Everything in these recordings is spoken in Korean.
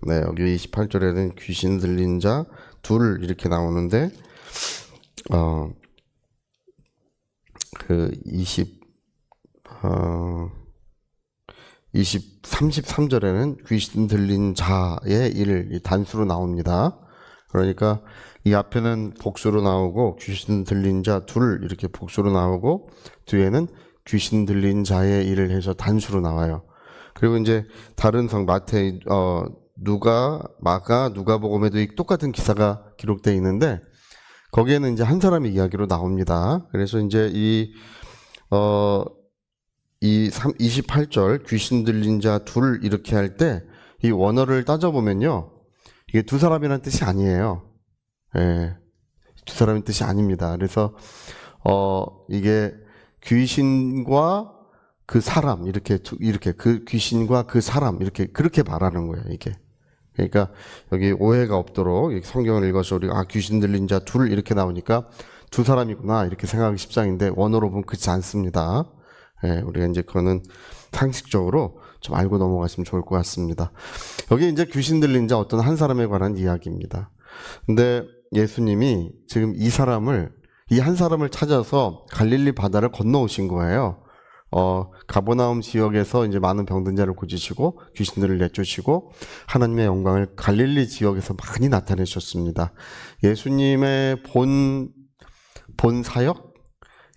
네, 여기 28절에는 귀신 들린 자 둘 이렇게 나오는데 그 33절에는 귀신 들린 자의 일 단수로 나옵니다. 그러니까 이 앞에는 복수로 나오고 귀신 들린 자 둘 이렇게 복수로 나오고 뒤에는 귀신 들린 자의 일을 해서 단수로 나와요. 그리고 이제 다른 성 마태, 누가, 마가, 누가복음에도 똑같은 기사가 기록되어 있는데 거기에는 이제 한 사람의 이야기로 나옵니다. 그래서 이제 이 28절 귀신 들린 자 둘 이렇게 할 때 이 원어를 따져보면요. 이게 두 사람이라는 뜻이 아니에요. 예, 두 사람의 뜻이 아닙니다. 그래서 이게 귀신과 그 사람 이렇게 그 귀신과 그 사람 이렇게 그렇게 말하는 거예요. 이게 그러니까 여기 오해가 없도록 성경을 읽어서 우리가 귀신 들린 자 둘 이렇게 나오니까 두 사람이구나 이렇게 생각하기 십상인데 원어로 보면 그렇지 않습니다. 예, 우리가 이제 그거는 상식적으로 좀 알고 넘어가시면 좋을 것 같습니다. 여기 이제 귀신 들린 자 어떤 한 사람에 관한 이야기입니다. 근데 예수님이 지금 이 한 사람을 찾아서 갈릴리 바다를 건너오신 거예요. 가버나움 지역에서 이제 많은 병든 자를 고치시고 귀신들을 내쫓으시고 하나님의 영광을 갈릴리 지역에서 많이 나타내셨습니다. 예수님의 본 사역,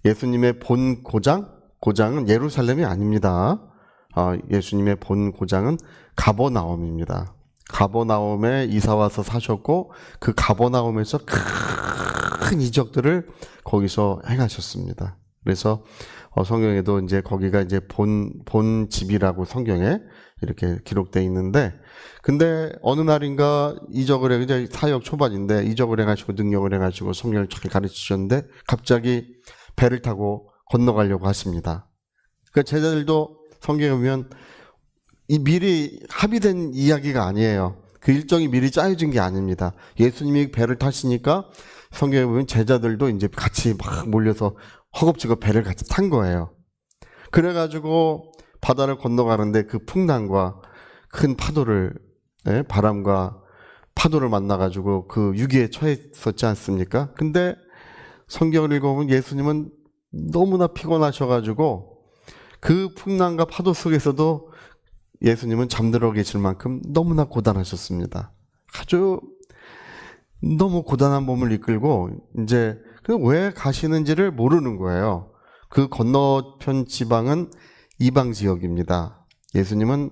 예수님의 본 고장은 예루살렘이 아닙니다. 예수님의 본 고장은 가버나움입니다. 가버나움에 이사와서 사셨고 그 가버나움에서 큰 이적들을 거기서 행하셨습니다. 그래서 성경에도 이제 거기가 이제 본 집이라고 성경에 이렇게 기록되어 있는데, 근데 어느 날인가 이적을 이제 사역 초반인데 이적을 행하시고 능력을 행하시고 성경을 잘 가르치셨는데 갑자기 배를 타고 건너가려고 하십니다. 그러니까 제자들도 성경에 보면 이 미리 합의된 이야기가 아니에요. 그 일정이 미리 짜여진 게 아닙니다. 예수님이 배를 타시니까 성경에 보면 제자들도 이제 같이 막 몰려서 허겁지겁 배를 같이 탄 거예요. 그래가지고 바다를 건너가는데 그 풍랑과 큰 바람과 파도를 만나가지고 그 위기에 처했었지 않습니까? 근데 성경을 읽어보면 예수님은 너무나 피곤하셔가지고 그 풍랑과 파도 속에서도 예수님은 잠들어 계실 만큼 너무나 고단하셨습니다. 아주 너무 고단한 몸을 이끌고 이제 왜 가시는지를 모르는 거예요. 그 건너편 지방은 이방 지역입니다. 예수님은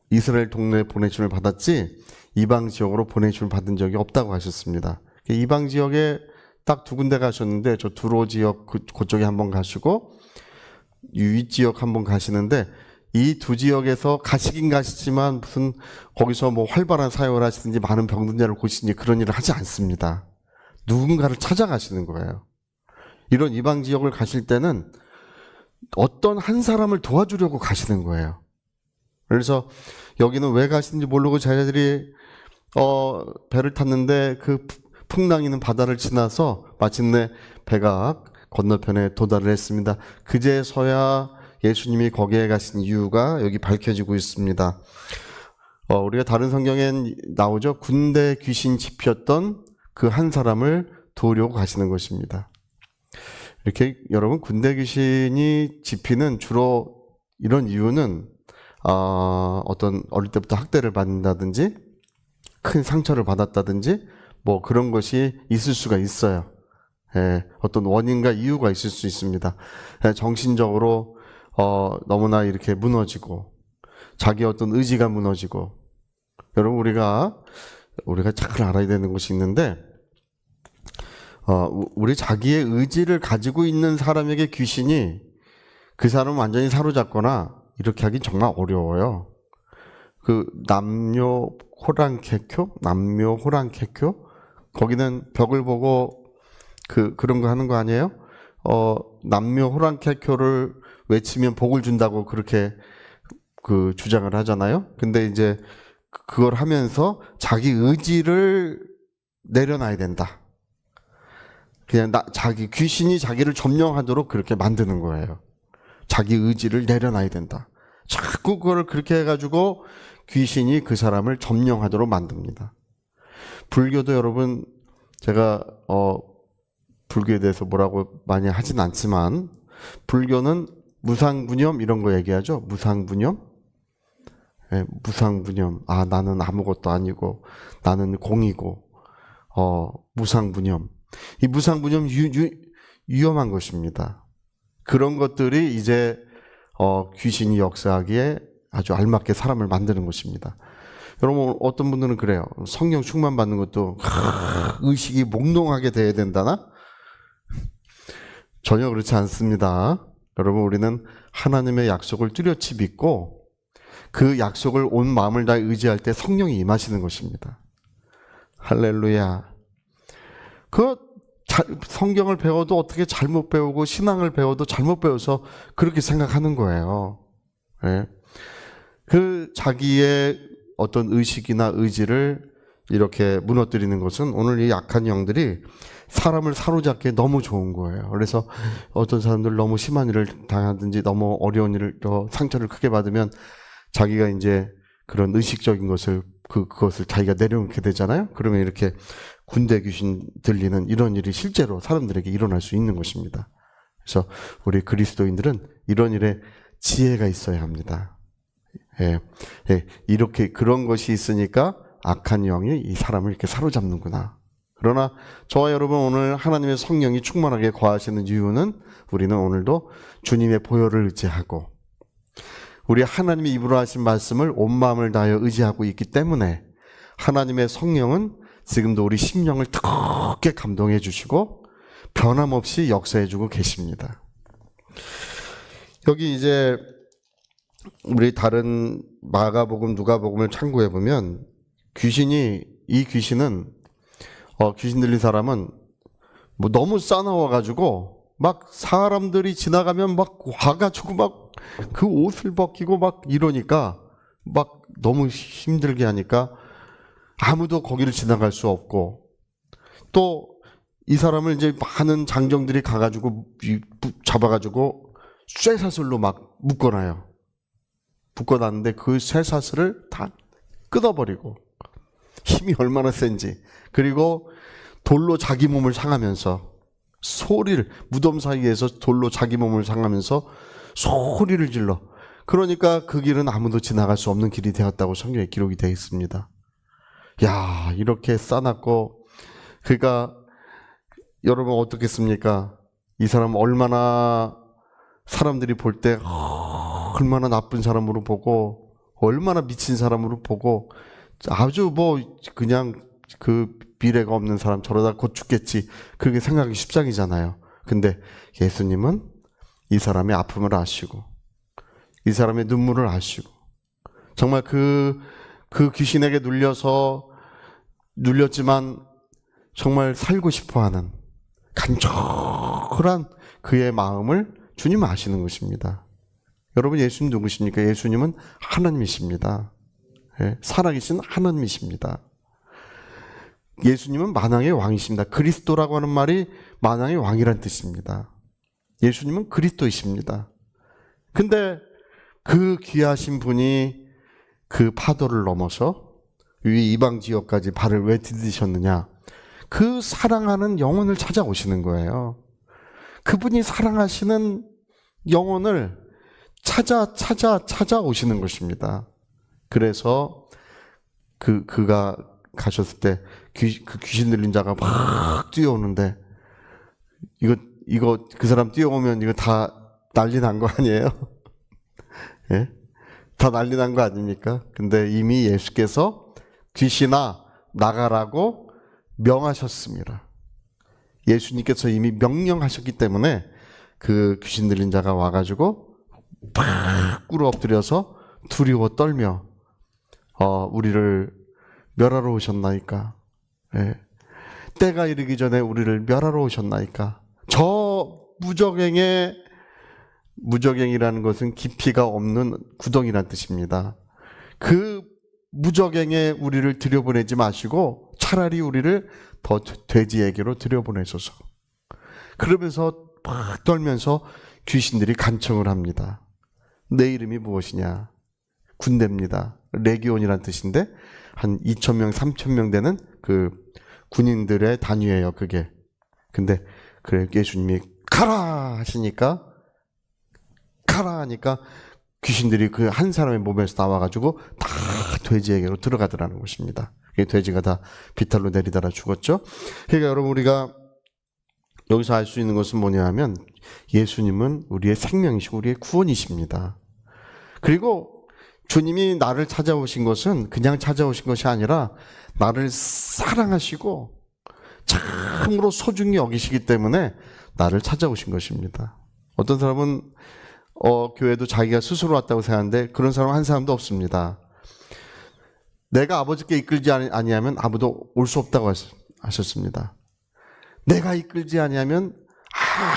이스라엘 동네에 보내심을 받았지 이방 지역으로 보내심을 받은 적이 없다고 하셨습니다. 이방 지역에 딱 두 군데 가셨는데 저 두로 지역 그쪽에 한번 가시고 윗 지역 한번 가시는데 이 두 지역에서 가시긴 가시지만 무슨 거기서 뭐 활발한 사역을 하시든지 많은 병든 자를 고치든지 그런 일을 하지 않습니다. 누군가를 찾아가시는 거예요. 이런 이방 지역을 가실 때는 어떤 한 사람을 도와주려고 가시는 거예요. 그래서 여기는 왜 가시는지 모르고 제자들이 배를 탔는데 그 풍랑이는 바다를 지나서 마침내 배가 건너편에 도달을 했습니다. 그제서야 예수님이 거기에 가신 이유가 여기 밝혀지고 있습니다. 우리가 다른 성경엔 나오죠. 군대 귀신 집혔던 그 한 사람을 도우려고 가시는 것입니다. 이렇게 여러분 군대 귀신이 집히는 주로 이런 이유는 어떤 어릴 때부터 학대를 받는다든지 큰 상처를 받았다든지 뭐 그런 것이 있을 수가 있어요. 예, 어떤 원인과 이유가 있을 수 있습니다. 정신적으로 너무나 이렇게 무너지고 자기 어떤 의지가 무너지고 여러분 우리가 잘 알아야 되는 것이 있는데 우리 자기의 의지를 가지고 있는 사람에게 귀신이 그 사람을 완전히 사로잡거나 이렇게 하긴 정말 어려워요. 그 남묘 호랑캐교 거기는 벽을 보고 그런 거 하는 거 아니에요? 남묘 호랑캐교를 외치면 복을 준다고 그렇게 주장을 하잖아요. 근데 이제 그걸 하면서 자기 의지를 내려놔야 된다. 그냥 귀신이 자기를 점령하도록 그렇게 만드는 거예요. 자기 의지를 내려놔야 된다. 자꾸 그걸 그렇게 해가지고 귀신이 그 사람을 점령하도록 만듭니다. 불교도 여러분, 제가 불교에 대해서 뭐라고 많이 하진 않지만 불교는 무상분념 이런 거 얘기하죠. 무상분념. 네, 무상분념. 아, 나는 아무것도 아니고 나는 공이고 무상분념. 이 무상분념 위험한 것입니다. 그런 것들이 이제 귀신이 역사하기에 아주 알맞게 사람을 만드는 것입니다. 여러분, 어떤 분들은 그래요. 성령 충만 받는 것도 의식이 몽롱하게 돼야 된다나? 전혀 그렇지 않습니다. 여러분, 우리는 하나님의 약속을 뚜렷이 믿고 그 약속을 온 마음을 다해 의지할 때 성령이 임하시는 것입니다. 할렐루야. 성경을 배워도 어떻게 잘못 배우고 신앙을 배워도 잘못 배워서 그렇게 생각하는 거예요. 네. 자기의 어떤 의식이나 의지를 이렇게 무너뜨리는 것은 오늘 이 약한 영들이 사람을 사로잡기에 너무 좋은 거예요. 그래서 어떤 사람들 너무 심한 일을 당하든지 너무 어려운 일을 상처를 크게 받으면 자기가 이제 그런 의식적인 것을 그것을 자기가 내려놓게 되잖아요. 그러면 이렇게 군대 귀신 들리는 이런 일이 실제로 사람들에게 일어날 수 있는 것입니다. 그래서 우리 그리스도인들은 이런 일에 지혜가 있어야 합니다. 이렇게 그런 것이 있으니까 악한 영이 이 사람을 이렇게 사로잡는구나. 그러나 저와 여러분 오늘 하나님의 성령이 충만하게 거하시는 이유는 우리는 오늘도 주님의 보혈을 의지하고 우리 하나님의 입으로 하신 말씀을 온 마음을 다하여 의지하고 있기 때문에 하나님의 성령은 지금도 우리 심령을 뜨겁게 감동해 주시고 변함없이 역사해 주고 계십니다. 여기 이제 우리 다른 마가복음, 누가복음을 참고해 보면 이 귀신은 귀신 들린 사람은 뭐 너무 싸나워 가지고 막 사람들이 지나가면 막 와가지고 막 그 옷을 벗기고 막 이러니까 막 너무 힘들게 하니까 아무도 거기를 지나갈 수 없고 또 이 사람을 이제 많은 장정들이 가가지고 잡아가지고 쇠사슬로 막 묶어놔요. 묶어놨는데 그 쇠사슬을 다 끊어버리고 힘이 얼마나 센지 그리고 돌로 자기 몸을 상하면서 무덤 사이에서 돌로 자기 몸을 상하면서 소리를 질러. 그러니까 그 길은 아무도 지나갈 수 없는 길이 되었다고 성경에 기록이 되어 있습니다. 야, 이렇게 싸놨고 그러니까 여러분 어떻겠습니까? 이 사람 얼마나 사람들이 볼 때 얼마나 나쁜 사람으로 보고 얼마나 미친 사람으로 보고 아주 뭐 그냥 그 미래가 없는 사람 저러다 곧 죽겠지 그렇게 생각하기 십상이잖아요. 근데 예수님은 이 사람의 아픔을 아시고 이 사람의 눈물을 아시고 정말 그 귀신에게 눌렸지만 정말 살고 싶어하는 간절한 그의 마음을 주님은 아시는 것입니다. 여러분 예수님 누구십니까? 예수님은 하나님이십니다. 살아계신 하나님이십니다. 예수님은 만왕의 왕이십니다. 그리스도라고 하는 말이 만왕의 왕이란 뜻입니다. 예수님은 그리스도이십니다. 근데 그 귀하신 분이 그 파도를 넘어서 위 이방 지역까지 발을 왜 디디셨느냐? 그 사랑하는 영혼을 찾아오시는 거예요. 그분이 사랑하시는 영혼을 찾아오시는 것입니다. 그래서 그가 가셨을 때 그 귀신 들린 자가 막 뛰어오는데 이거 그 사람 뛰어오면 이거 다 난리 난 거 아니에요? 예? 다 난리 난 거 아닙니까? 근데 이미 예수께서 귀신아 나가라고 명하셨습니다. 예수님께서 이미 명령하셨기 때문에 그 귀신 들린 자가 와가지고 팍 꿇어 엎드려서 두려워 떨며 우리를 멸하러 오셨나이까? 예. 때가 이르기 전에 우리를 멸하러 오셨나이까? 저 무적행이라는 것은 깊이가 없는 구덩이란 뜻입니다. 그 무적행에 우리를 들여보내지 마시고 차라리 우리를 더 돼지에게로 들여보내소서. 그러면서 막 떨면서 귀신들이 간청을 합니다. 내 이름이 무엇이냐? 군대입니다. 레기온이란 뜻인데 한 2,000명, 3,000명 되는 그 군인들의 단위예요, 그게. 근데 그래 예수님이 가라 하시니까 가라 하니까 귀신들이 그 한 사람의 몸에서 나와가지고 다 돼지에게로 들어가더라는 것입니다. 돼지가 다 비탈로 내리다가 죽었죠. 그러니까 여러분 우리가 여기서 알 수 있는 것은 뭐냐 하면 예수님은 우리의 생명이시고 우리의 구원이십니다. 그리고 주님이 나를 찾아오신 것은 그냥 찾아오신 것이 아니라 나를 사랑하시고 참으로 소중히 여기시기 때문에 나를 찾아오신 것입니다. 어떤 사람은 교회도 자기가 스스로 왔다고 생각하는데 그런 사람 한 사람도 없습니다. 내가 아버지께 이끌지 아니하면 아무도 올 수 없다고 하셨습니다. 내가 이끌지 아니하면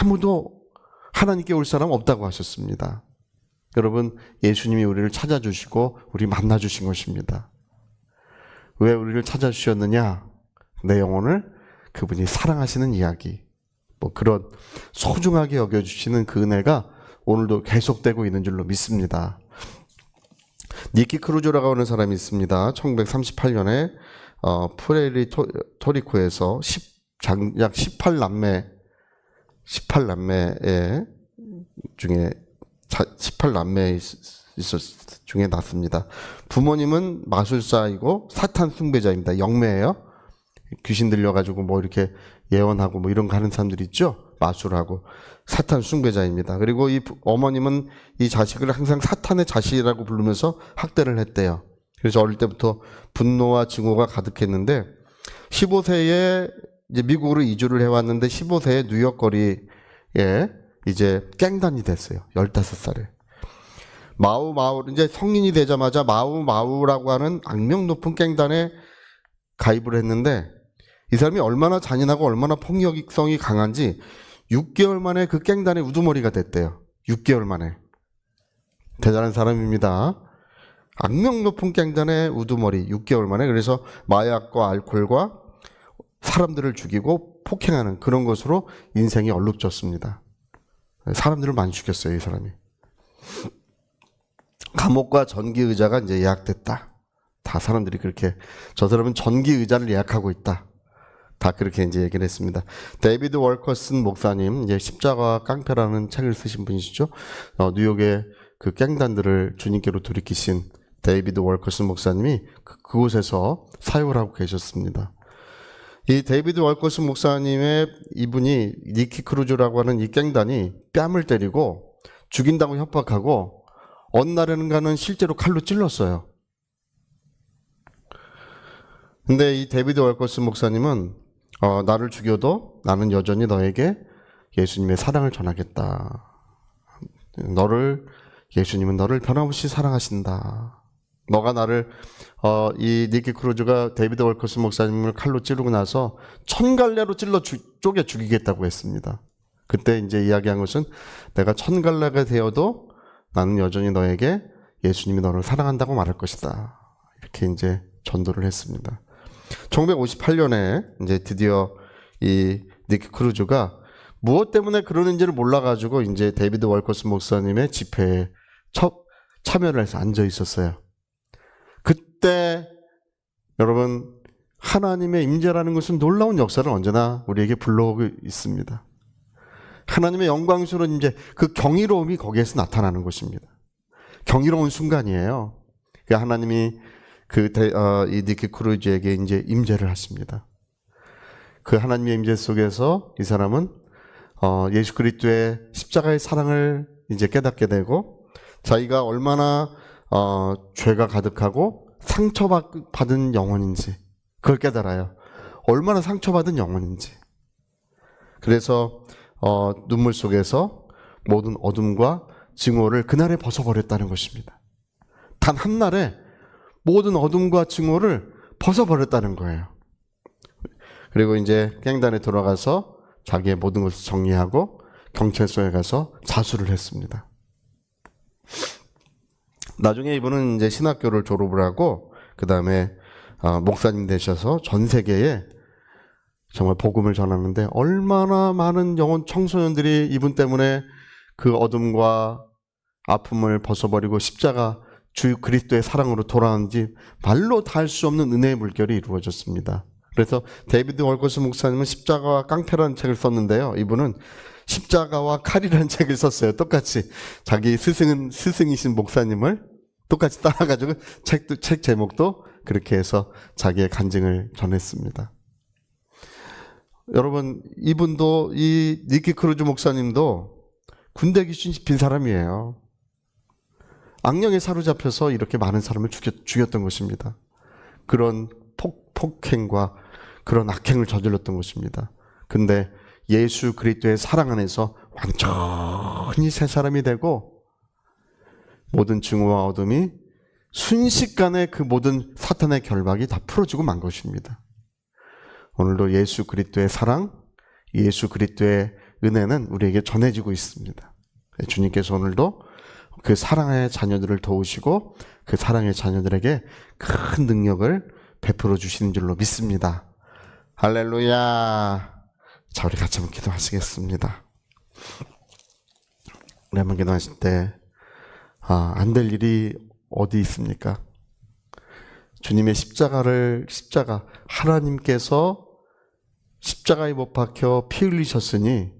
아무도 하나님께 올 사람 없다고 하셨습니다. 여러분 예수님이 우리를 찾아주시고 우리 만나주신 것입니다. 왜 우리를 찾아주셨느냐? 내 영혼을 그분이 사랑하시는 이야기, 뭐 그런 소중하게 여겨주시는 그 은혜가 오늘도 계속되고 있는 줄로 믿습니다. 니키 크루조라고 하는 사람이 있습니다. 1938년에 푸에르토 리코에서 약 18남매 중에 났습니다. 부모님은 마술사이고 사탄 숭배자입니다. 영매예요. 귀신 들려가지고 뭐 이렇게 예언하고 뭐 이런 거 하는 사람들 있죠. 마술하고 사탄 숭배자입니다. 그리고 이 어머님은 이 자식을 항상 사탄의 자식이라고 부르면서 학대를 했대요. 그래서 어릴 때부터 분노와 증오가 가득했는데 15세에 이제 미국으로 이주를 해왔는데 15세에 뉴욕 거리에 이제 갱단이 됐어요. 15살에. 마우 이제 성인이 되자마자 마우라고 하는 악명 높은 갱단에 가입을 했는데 이 사람이 얼마나 잔인하고 얼마나 폭력성이 강한지 6개월 만에 그 갱단의 우두머리가 됐대요. 6개월 만에. 대단한 사람입니다. 악명 높은 갱단의 우두머리 6개월 만에. 그래서 마약과 알코올과 사람들을 죽이고 폭행하는 그런 것으로 인생이 얼룩졌습니다. 사람들을 많이 죽였어요, 이 사람이. 감옥과 전기 의자가 이제 예약됐다. 다 사람들이 그렇게 저 사람은 전기 의자를 예약하고 있다. 다 그렇게 이제 얘기를 했습니다. 데이비드 월커슨 목사님, 이제 십자가와 깡패라는 책을 쓰신 분이시죠. 뉴욕의 그 갱단들을 주님께로 돌이키신 데이비드 월커슨 목사님이 그곳에서 사역을 하고 계셨습니다. 이 데이비드 월커슨 목사님의 이분이 니키 크루즈라고 하는 이 갱단이 뺨을 때리고 죽인다고 협박하고 어느 날에는가는 실제로 칼로 찔렀어요. 근데 이 데이비드 월커슨 목사님은 나를 죽여도 나는 여전히 너에게 예수님의 사랑을 전하겠다. 예수님은 너를 변함없이 사랑하신다. 너가 나를 이 니키 크루즈가 데이비드 월커슨 목사님을 칼로 찌르고 나서 1000갈래로 찔러 쪼개 죽이겠다고 했습니다. 그때 이제 이야기한 것은 내가 1000갈래가 되어도 나는 여전히 너에게 예수님이 너를 사랑한다고 말할 것이다. 이렇게 이제 전도를 했습니다. 1958년에 이제 드디어 이 니키 크루즈가 무엇 때문에 그러는지를 몰라가지고 이제 데이비드 월커슨 목사님의 집회에 참여를 해서 앉아 있었어요. 그때 여러분 하나님의 임재라는 것은 놀라운 역사를 언제나 우리에게 불러오고 있습니다. 하나님의 영광스러운 임재, 그 경이로움이 거기에서 나타나는 것입니다. 경이로운 순간이에요. 하나님이 이 니키 크루즈에게 이제 임재를 하십니다. 그 하나님의 임재 속에서 이 사람은 예수 그리스도의 십자가의 사랑을 이제 깨닫게 되고 자기가 얼마나 죄가 가득하고 상처받은 영혼인지 그걸 깨달아요. 얼마나 상처받은 영혼인지. 그래서 눈물 속에서 모든 어둠과 증오를 그날에 벗어버렸다는 것입니다. 단 한날에 모든 어둠과 증오를 벗어버렸다는 거예요. 그리고 이제 갱단에 돌아가서 자기의 모든 것을 정리하고 경찰서에 가서 자수를 했습니다. 나중에 이분은 이제 신학교를 졸업을 하고 그 다음에 목사님 되셔서 전 세계에 정말 복음을 전하는데 얼마나 많은 영혼 청소년들이 이분 때문에 그 어둠과 아픔을 벗어버리고 십자가 주 그리스도의 사랑으로 돌아오는지 말로 다 할 수 없는 은혜의 물결이 이루어졌습니다. 그래서 데이비드 월거스 목사님은 십자가와 깡패라는 책을 썼는데요. 이분은 십자가와 칼이라는 책을 썼어요. 똑같이 자기 스승이신 목사님을 똑같이 따라가지고 책 제목도 그렇게 해서 자기의 간증을 전했습니다. 여러분, 이분도 이 니키 크루즈 목사님도 군대 귀신 씹힌 사람이에요. 악령에 사로잡혀서 이렇게 많은 사람을 죽였던 것입니다. 그런 폭행과 그런 악행을 저질렀던 것입니다. 근데 예수 그리스도의 사랑 안에서 완전히 새 사람이 되고 모든 증오와 어둠이 순식간에 그 모든 사탄의 결박이 다 풀어지고 만 것입니다. 오늘도 예수 그리스도의 사랑, 예수 그리스도의 은혜는 우리에게 전해지고 있습니다. 주님께서 오늘도 그 사랑의 자녀들을 도우시고 그 사랑의 자녀들에게 큰 능력을 베풀어 주시는 줄로 믿습니다. 할렐루야. 자, 우리 같이 한번 기도하시겠습니다. 우리 한번 기도하실 때 안 될 일이 어디 있습니까? 주님의 십자가 하나님께서 십자가에 못 박혀 피 흘리셨으니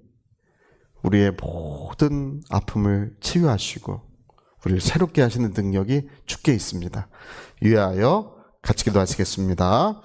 우리의 모든 아픔을 치유하시고 우리를 새롭게 하시는 능력이 주께 있습니다. 위하여 같이 기도하시겠습니다.